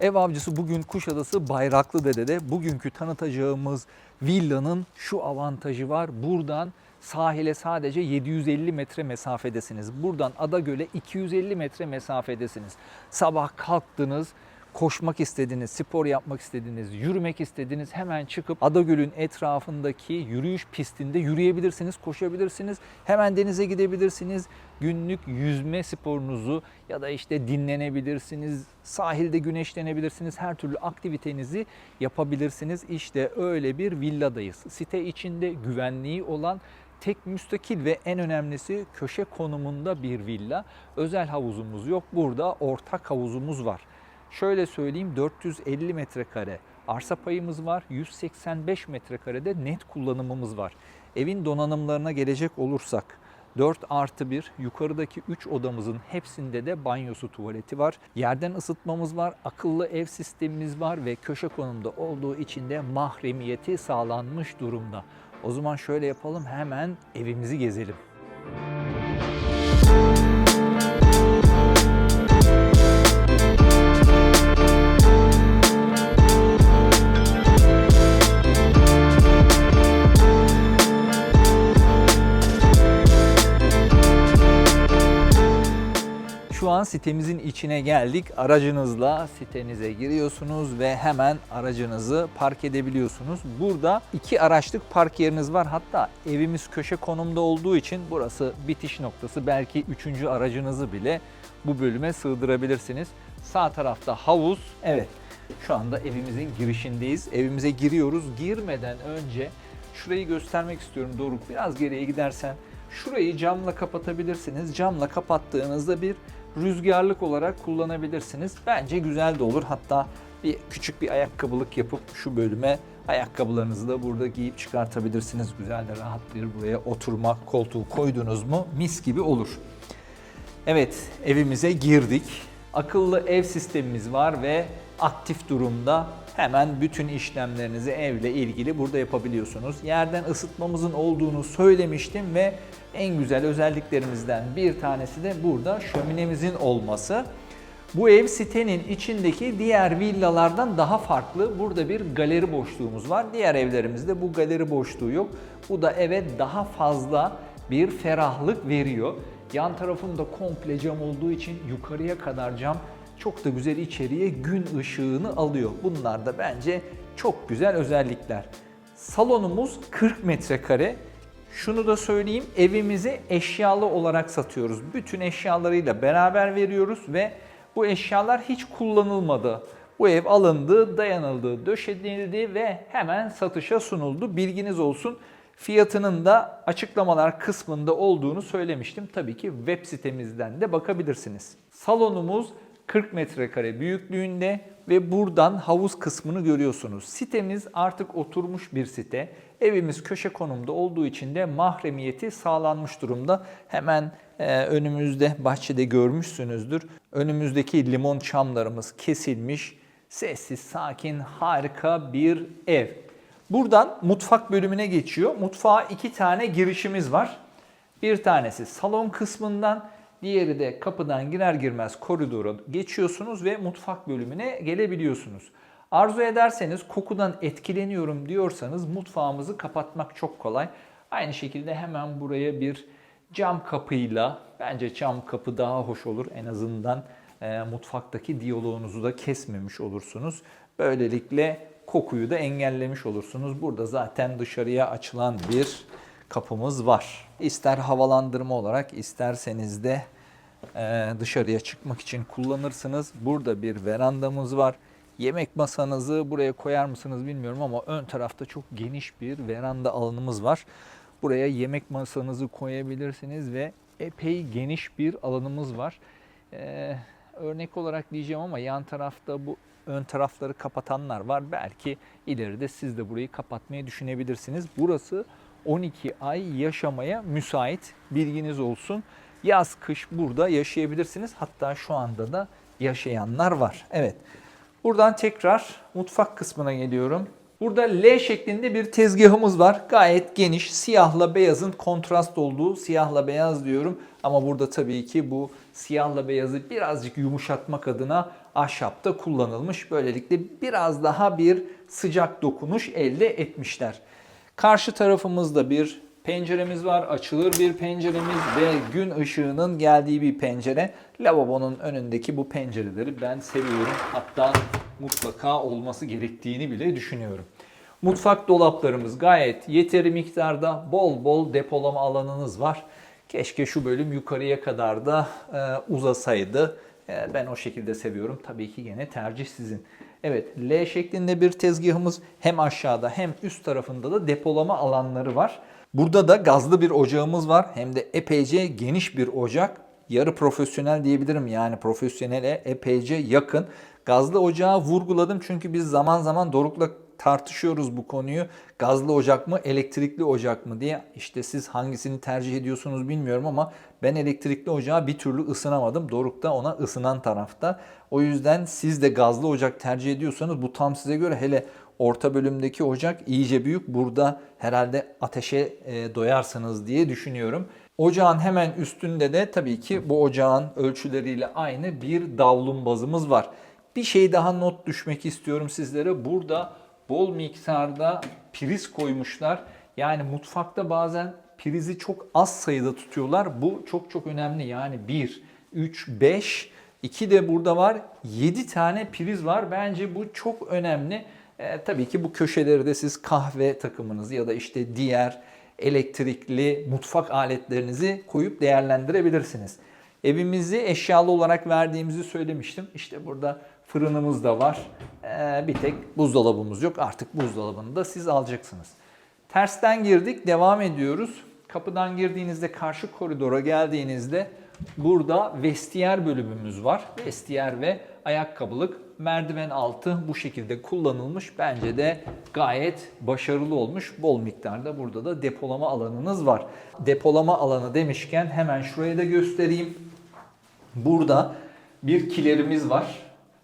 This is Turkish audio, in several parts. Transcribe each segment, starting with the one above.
Ev Avcısı bugün Kuşadası Bayraklıdere'de. Bugünkü tanıtacağımız villanın şu avantajı var. Buradan sahile sadece 750 metre mesafedesiniz. Buradan Adagöl'e 250 metre mesafedesiniz. Sabah kalktınız, koşmak istediniz, spor yapmak istediniz, yürümek istediniz, hemen çıkıp Adagöl'ün etrafındaki yürüyüş pistinde yürüyebilirsiniz, koşabilirsiniz. Hemen denize gidebilirsiniz. Günlük yüzme sporunuzu ya da işte dinlenebilirsiniz. Sahilde güneşlenebilirsiniz. Her türlü aktivitenizi yapabilirsiniz. İşte öyle bir villadayız. Site içinde güvenliği olan tek müstakil ve en önemlisi köşe konumunda bir villa. Özel havuzumuz yok. Burada ortak havuzumuz var. Şöyle söyleyeyim, 450 metrekare arsa payımız var. 185 metrekarede net kullanımımız var. Evin donanımlarına gelecek olursak 4+1 yukarıdaki 3 odamızın hepsinde de banyosu, tuvaleti var. Yerden ısıtmamız var, akıllı ev sistemimiz var ve köşe konumda olduğu için de mahremiyeti sağlanmış durumda. O zaman şöyle yapalım, hemen evimizi gezelim. Şu an sitemizin içine geldik. Aracınızla sitenize giriyorsunuz ve hemen aracınızı park edebiliyorsunuz. Burada 2 araçlık park yeriniz var. Hatta evimiz köşe konumda olduğu için burası bitiş noktası. Belki 3. aracınızı bile bu bölüme sığdırabilirsiniz. Sağ tarafta havuz. Evet, şu anda evimizin girişindeyiz. Evimize giriyoruz. Girmeden önce şurayı göstermek istiyorum Doruk. Biraz geriye gidersen. Şurayı camla kapatabilirsiniz. Camla kapattığınızda bir rüzgarlık olarak kullanabilirsiniz. Bence güzel de olur. Hatta küçük bir ayakkabılık yapıp şu bölüme ayakkabılarınızı da burada giyip çıkartabilirsiniz. Güzel de rahat bir buraya oturma koltuğu koydunuz mu mis gibi olur. Evet, evimize girdik. Akıllı ev sistemimiz var ve aktif durumda. Hemen bütün işlemlerinizi evle ilgili burada yapabiliyorsunuz. Yerden ısıtmamızın olduğunu söylemiştim ve en güzel özelliklerimizden bir tanesi de burada şöminemizin olması. Bu ev sitenin içindeki diğer villalardan daha farklı. Burada bir galeri boşluğumuz var. Diğer evlerimizde bu galeri boşluğu yok. Bu da eve daha fazla bir ferahlık veriyor. Yan tarafında komple cam olduğu için yukarıya kadar cam. Çok da güzel içeriye gün ışığını alıyor. Bunlar da bence çok güzel özellikler. Salonumuz 40 metrekare. Şunu da söyleyeyim, evimizi eşyalı olarak satıyoruz. Bütün eşyalarıyla beraber veriyoruz ve bu eşyalar hiç kullanılmadı. Bu ev alındı, dayanıldı, döşedildi ve hemen satışa sunuldu. Bilginiz olsun. Fiyatının da açıklamalar kısmında olduğunu söylemiştim. Tabii ki web sitemizden de bakabilirsiniz. Salonumuz 40 metrekare büyüklüğünde ve buradan havuz kısmını görüyorsunuz. Sitemiz artık oturmuş bir site. Evimiz köşe konumda olduğu için de mahremiyeti sağlanmış durumda. Hemen önümüzde bahçede görmüşsünüzdür. Önümüzdeki limon çamlarımız kesilmiş. Sessiz, sakin, harika bir ev. Buradan mutfak bölümüne geçiyor. Mutfağa 2 tane girişimiz var. Bir tanesi salon kısmından, diğeri de kapıdan girer girmez koridora geçiyorsunuz ve mutfak bölümüne gelebiliyorsunuz. Arzu ederseniz, kokudan etkileniyorum diyorsanız mutfağımızı kapatmak çok kolay. Aynı şekilde hemen buraya bir cam kapıyla, bence cam kapı daha hoş olur. En azından mutfaktaki diyaloğunuzu da kesmemiş olursunuz. Böylelikle kokuyu da engellemiş olursunuz. Burada zaten dışarıya açılan bir kapımız var. İster havalandırma olarak, isterseniz de dışarıya çıkmak için kullanırsınız. Burada bir verandamız var. Yemek masanızı buraya koyar mısınız bilmiyorum ama ön tarafta çok geniş bir veranda alanımız var. Buraya yemek masanızı koyabilirsiniz ve epey geniş bir alanımız var. Örnek olarak diyeceğim ama yan tarafta bu ön tarafları kapatanlar var. Belki ileride siz de burayı kapatmayı düşünebilirsiniz. Burası 12 ay yaşamaya müsait. Bilginiz olsun. Yaz, kış burada yaşayabilirsiniz. Hatta şu anda da yaşayanlar var. Evet. Buradan tekrar mutfak kısmına geliyorum. Burada L şeklinde bir tezgahımız var. Gayet geniş. Siyahla beyazın kontrast olduğu, siyahla beyaz diyorum. Ama burada tabii ki bu siyahla beyazı birazcık yumuşatmak adına ahşapta kullanılmış. Böylelikle biraz daha bir sıcak dokunuş elde etmişler. Karşı tarafımızda bir penceremiz var. Açılır bir penceremiz ve gün ışığının geldiği bir pencere. Lavabonun önündeki bu pencereleri ben seviyorum. Hatta mutlaka olması gerektiğini bile düşünüyorum. Mutfak dolaplarımız gayet yeteri miktarda, bol bol depolama alanınız var. Keşke şu bölüm yukarıya kadar da uzasaydı. Ben o şekilde seviyorum. Tabii ki yine tercih sizin. Evet, L şeklinde bir tezgahımız, hem aşağıda hem üst tarafında da depolama alanları var. Burada da gazlı bir ocağımız var. Hem de epeyce geniş bir ocak. Yarı profesyonel diyebilirim, yani profesyonele epeyce yakın. Gazlı ocağı vurguladım çünkü biz zaman zaman Doruk'la tartışıyoruz bu konuyu. Gazlı ocak mı, elektrikli ocak mı diye. İşte siz hangisini tercih ediyorsunuz bilmiyorum ama ben elektrikli ocağı bir türlü ısınamadım. Doruk da ona ısınan tarafta. O yüzden siz de gazlı ocak tercih ediyorsanız bu tam size göre. Hele orta bölümdeki ocak iyice büyük. Burada herhalde ateşe doyarsınız diye düşünüyorum. Ocağın hemen üstünde de tabii ki bu ocağın ölçüleriyle aynı bir davlumbazımız var. Bir şey daha not düşmek istiyorum sizlere. Burada bol miktarda priz koymuşlar. Yani mutfakta bazen prizi çok az sayıda tutuyorlar. Bu çok çok önemli. Yani 1, 3, 5, 2 de burada var. 7 tane priz var. Bence bu çok önemli. Tabii ki bu köşeleri de siz kahve takımınızı ya da işte diğer elektrikli mutfak aletlerinizi koyup değerlendirebilirsiniz. Evimizi eşyalı olarak verdiğimizi söylemiştim. İşte burada fırınımız da var. Bir tek buzdolabımız yok. Artık buzdolabını da siz alacaksınız. Tersten girdik, devam ediyoruz. Kapıdan girdiğinizde, karşı koridora geldiğinizde burada vestiyer bölümümüz var. Vestiyer ve ayakkabılık, merdiven altı bu şekilde kullanılmış. Bence de gayet başarılı olmuş. Bol miktarda burada da depolama alanınız var. Depolama alanı demişken hemen şurayı da göstereyim. Burada bir kilerimiz var.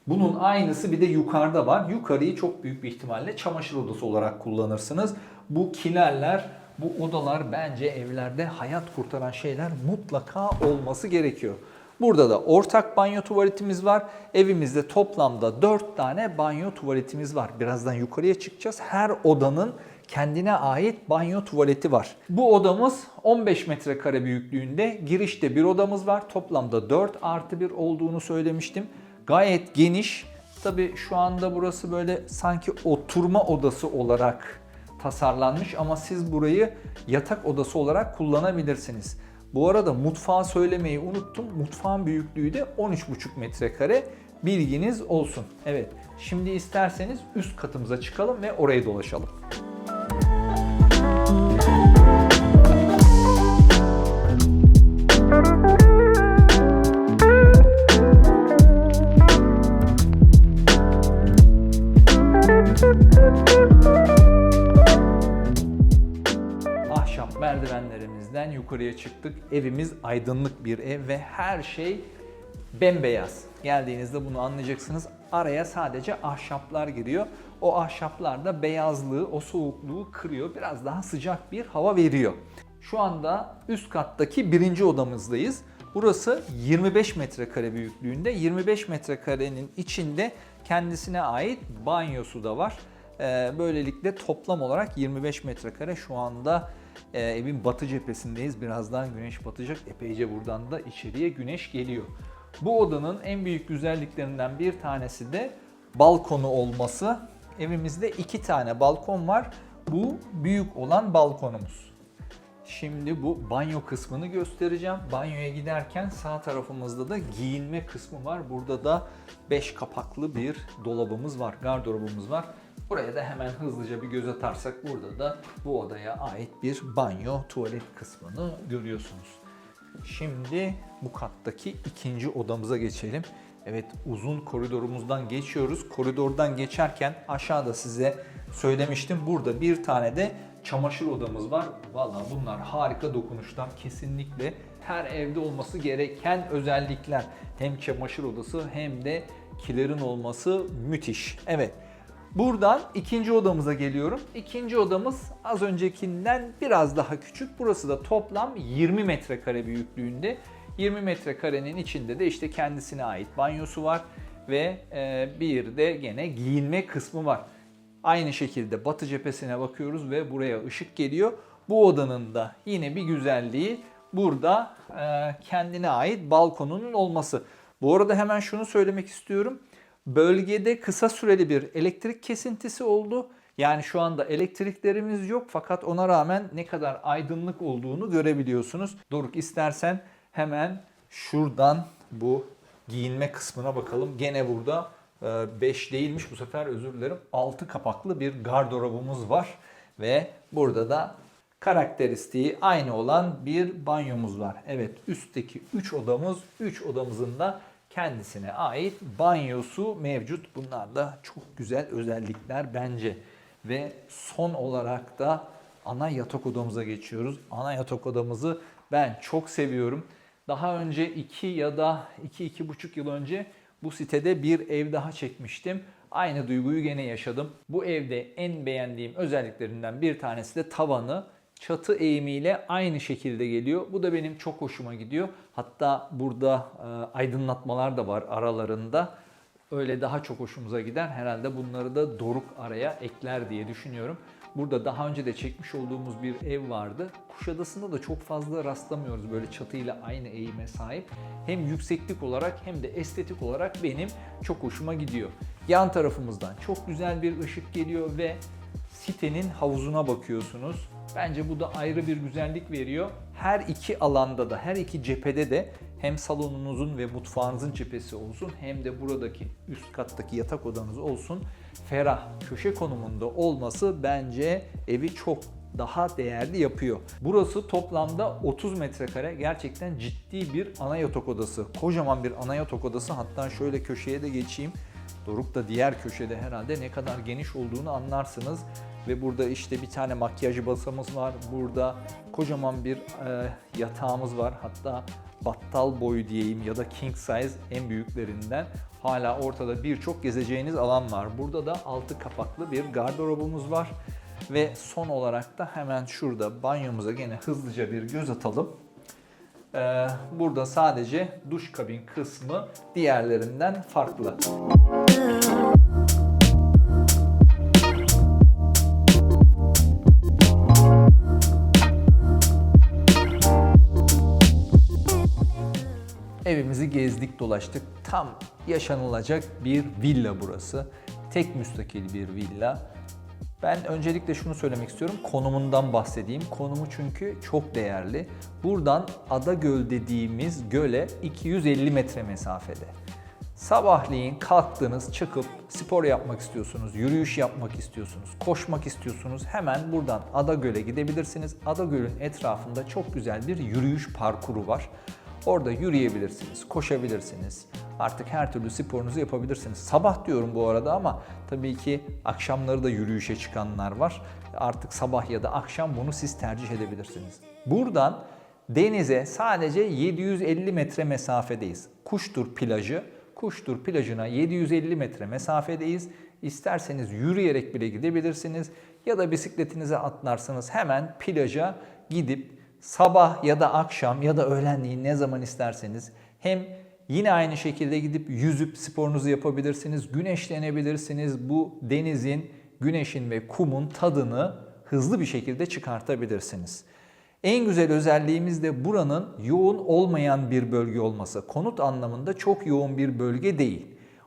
Bunun aynısı bir de yukarıda var. Yukarıyı çok büyük bir ihtimalle çamaşır odası olarak kullanırsınız. Bu kilerler, bu odalar bence evlerde hayat kurtaran şeyler, mutlaka olması gerekiyor. Burada da ortak banyo tuvaletimiz var. Evimizde toplamda 4 tane banyo tuvaletimiz var. Birazdan yukarıya çıkacağız. Her odanın kendine ait banyo tuvaleti var. Bu odamız 15 metrekare büyüklüğünde. Girişte bir odamız var. Toplamda 4+1 olduğunu söylemiştim. Gayet geniş. Tabii şu anda burası böyle sanki oturma odası olarak tasarlanmış ama siz burayı yatak odası olarak kullanabilirsiniz. Bu arada mutfağı söylemeyi unuttum. Mutfağın büyüklüğü de 13,5 metrekare. Bilginiz olsun. Evet, şimdi isterseniz üst katımıza çıkalım ve orayı dolaşalım. Ahşap merdivenlerimizden yukarıya çıktık. Evimiz aydınlık bir ev ve her şey bembeyaz. Geldiğinizde bunu anlayacaksınız. Araya sadece ahşaplar giriyor. O ahşaplar da beyazlığı, o soğukluğu kırıyor. Biraz daha sıcak bir hava veriyor. Şu anda üst kattaki birinci odamızdayız. Burası 25 metrekare büyüklüğünde. 25 metrekarenin içinde kendisine ait banyosu da var. Böylelikle toplam olarak 25 metrekare. Şu anda evin batı cephesindeyiz. Birazdan güneş batacak. Epeyce buradan da içeriye güneş geliyor. Bu odanın en büyük güzelliklerinden bir tanesi de balkonu olması. Evimizde 2 tane balkon var. Bu büyük olan balkonumuz. Şimdi bu banyo kısmını göstereceğim. Banyoya giderken sağ tarafımızda da giyinme kısmı var. Burada da 5 kapaklı bir dolabımız var, gardırobumuz var. Buraya da hemen hızlıca bir göz atarsak burada da bu odaya ait bir banyo, tuvalet kısmını görüyorsunuz. Şimdi bu kattaki ikinci odamıza geçelim. Evet, uzun koridorumuzdan geçiyoruz. Koridordan geçerken aşağıda size söylemiştim. Burada bir tane de çamaşır odamız var. Vallahi bunlar harika dokunuşlar. Kesinlikle her evde olması gereken özellikler. Hem çamaşır odası hem de kilerin olması müthiş. Evet. Buradan ikinci odamıza geliyorum. İkinci odamız az öncekinden biraz daha küçük. Burası da toplam 20 metrekare büyüklüğünde. 20 metrekarenin içinde de işte kendisine ait banyosu var ve bir de gene giyinme kısmı var. Aynı şekilde batı cephesine bakıyoruz ve buraya ışık geliyor. Bu odanın da yine bir güzelliği burada kendine ait balkonunun olması. Bu arada hemen şunu söylemek istiyorum. Bölgede kısa süreli bir elektrik kesintisi oldu. Yani şu anda elektriklerimiz yok fakat ona rağmen ne kadar aydınlık olduğunu görebiliyorsunuz. Doruk, istersen hemen şuradan bu giyinme kısmına bakalım. Gene burada 5 değilmiş bu sefer, özür dilerim. 6 kapaklı bir gardırobumuz var ve burada da karakteristiği aynı olan bir banyomuz var. Evet, üstteki 3 odamız, 3 odamızın da kendisine ait banyosu mevcut. Bunlar da çok güzel özellikler bence. Ve son olarak da ana yatak odamıza geçiyoruz. Ana yatak odamızı ben çok seviyorum. Daha önce 2 ya da 2-2,5 yıl önce bu sitede bir ev daha çekmiştim. Aynı duyguyu gene yaşadım. Bu evde en beğendiğim özelliklerinden bir tanesi de tavanı. Çatı eğimiyle aynı şekilde geliyor. Bu da benim çok hoşuma gidiyor. Hatta burada aydınlatmalar da var aralarında. Öyle daha çok hoşumuza gider. Herhalde bunları da Doruk araya ekler diye düşünüyorum. Burada daha önce de çekmiş olduğumuz bir ev vardı. Kuşadası'nda da çok fazla rastlamıyoruz böyle çatıyla aynı eğime sahip. Hem yükseklik olarak hem de estetik olarak benim çok hoşuma gidiyor. Yan tarafımızdan çok güzel bir ışık geliyor ve sitenin havuzuna bakıyorsunuz. Bence bu da ayrı bir güzellik veriyor. Her iki alanda da, her iki cephede de hem salonunuzun ve mutfağınızın cephesi olsun hem de buradaki üst kattaki yatak odanız olsun ferah, köşe konumunda olması bence evi çok daha değerli yapıyor. Burası toplamda 30 metrekare, gerçekten ciddi bir ana yatak odası. Kocaman bir ana yatak odası. Hatta şöyle köşeye de geçeyim. Doruk da diğer köşede herhalde ne kadar geniş olduğunu anlarsınız. Ve burada işte bir tane makyaj basamız var. Burada kocaman bir yatağımız var. Hatta battal boyu diyeyim ya da king size en büyüklerinden. Hala ortada birçok gezeceğiniz alan var. Burada da 6 kapaklı bir gardırobumuz var. Ve son olarak da hemen şurada banyomuza gene hızlıca bir göz atalım. Burada sadece duş kabin kısmı diğerlerinden farklı. Evimizi gezdik dolaştık. Tam yaşanılacak bir villa burası. Tek müstakil bir villa. Ben öncelikle şunu söylemek istiyorum. Konumundan bahsedeyim. Konumu çünkü çok değerli. Buradan Adagöl dediğimiz göle 250 metre mesafede. Sabahleyin kalktınız, çıkıp spor yapmak istiyorsunuz, yürüyüş yapmak istiyorsunuz, koşmak istiyorsunuz. Hemen buradan Adagöl'e gidebilirsiniz. Adagöl'ün etrafında çok güzel bir yürüyüş parkuru var. Orada yürüyebilirsiniz, koşabilirsiniz. Artık her türlü sporunuzu yapabilirsiniz. Sabah diyorum bu arada ama tabii ki akşamları da yürüyüşe çıkanlar var. Artık sabah ya da akşam bunu siz tercih edebilirsiniz. Buradan denize sadece 750 metre mesafedeyiz. Kuştur plajı. Kuştur plajına 750 metre mesafedeyiz. İsterseniz yürüyerek bile gidebilirsiniz ya da bisikletinize atlarsınız, hemen plaja gidip sabah ya da akşam ya da öğlenleyin ne zaman isterseniz hem yine aynı şekilde gidip yüzüp sporunuzu yapabilirsiniz, güneşlenebilirsiniz. Bu denizin, güneşin ve kumun tadını hızlı bir şekilde çıkartabilirsiniz. En güzel özelliğimiz de buranın yoğun olmayan bir bölge olması. Konut anlamında çok yoğun bir bölge değil.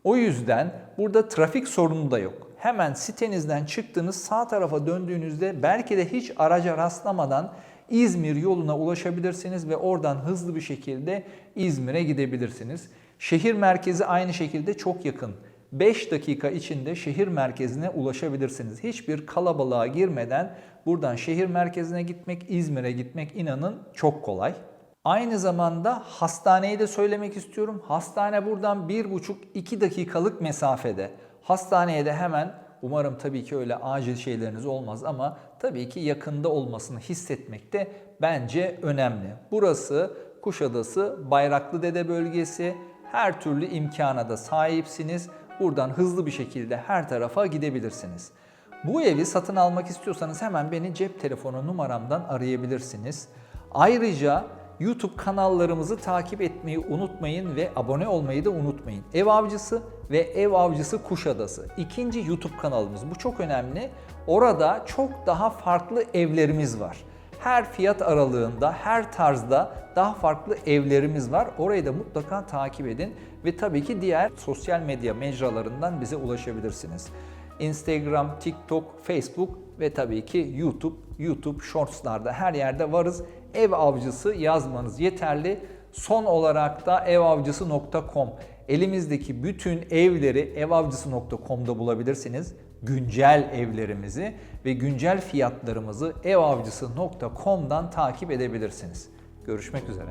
O yüzden burada trafik sorunu da yok. Hemen sitenizden çıktığınız sağ tarafa döndüğünüzde belki de hiç araca rastlamadan İzmir yoluna ulaşabilirsiniz ve oradan hızlı bir şekilde İzmir'e gidebilirsiniz. Şehir merkezi aynı şekilde çok yakın. 5 dakika içinde şehir merkezine ulaşabilirsiniz. Hiçbir kalabalığa girmeden buradan şehir merkezine gitmek, İzmir'e gitmek inanın çok kolay. Aynı zamanda hastaneyi de söylemek istiyorum. Hastane buradan 1,5-2 dakikalık mesafede. Hastaneye de hemen, umarım tabii ki öyle acil şeyleriniz olmaz ama tabii ki yakında olmasını hissetmek de bence önemli. Burası Kuşadası Bayraklıdere bölgesi. Her türlü imkana da sahipsiniz. buradan hızlı bir şekilde her tarafa gidebilirsiniz. Bu evi satın almak istiyorsanız hemen beni cep telefonu numaramdan arayabilirsiniz. Ayrıca YouTube kanallarımızı takip etmeyi unutmayın ve abone olmayı da unutmayın. Ev Avcısı ve Ev Avcısı Kuşadası. İkinci YouTube kanalımız. Bu çok önemli. Orada çok daha farklı evlerimiz var. Her fiyat aralığında, her tarzda daha farklı evlerimiz var. Orayı da mutlaka takip edin ve tabii ki diğer sosyal medya mecralarından bize ulaşabilirsiniz. Instagram, TikTok, Facebook ve tabii ki YouTube Shorts'larda her yerde varız. Ev Avcısı yazmanız yeterli. Son olarak da evavcısı.com. Elimizdeki bütün evleri evavcısı.com'da bulabilirsiniz. Güncel evlerimizi ve güncel fiyatlarımızı evavcısı.com'dan takip edebilirsiniz. Görüşmek üzere.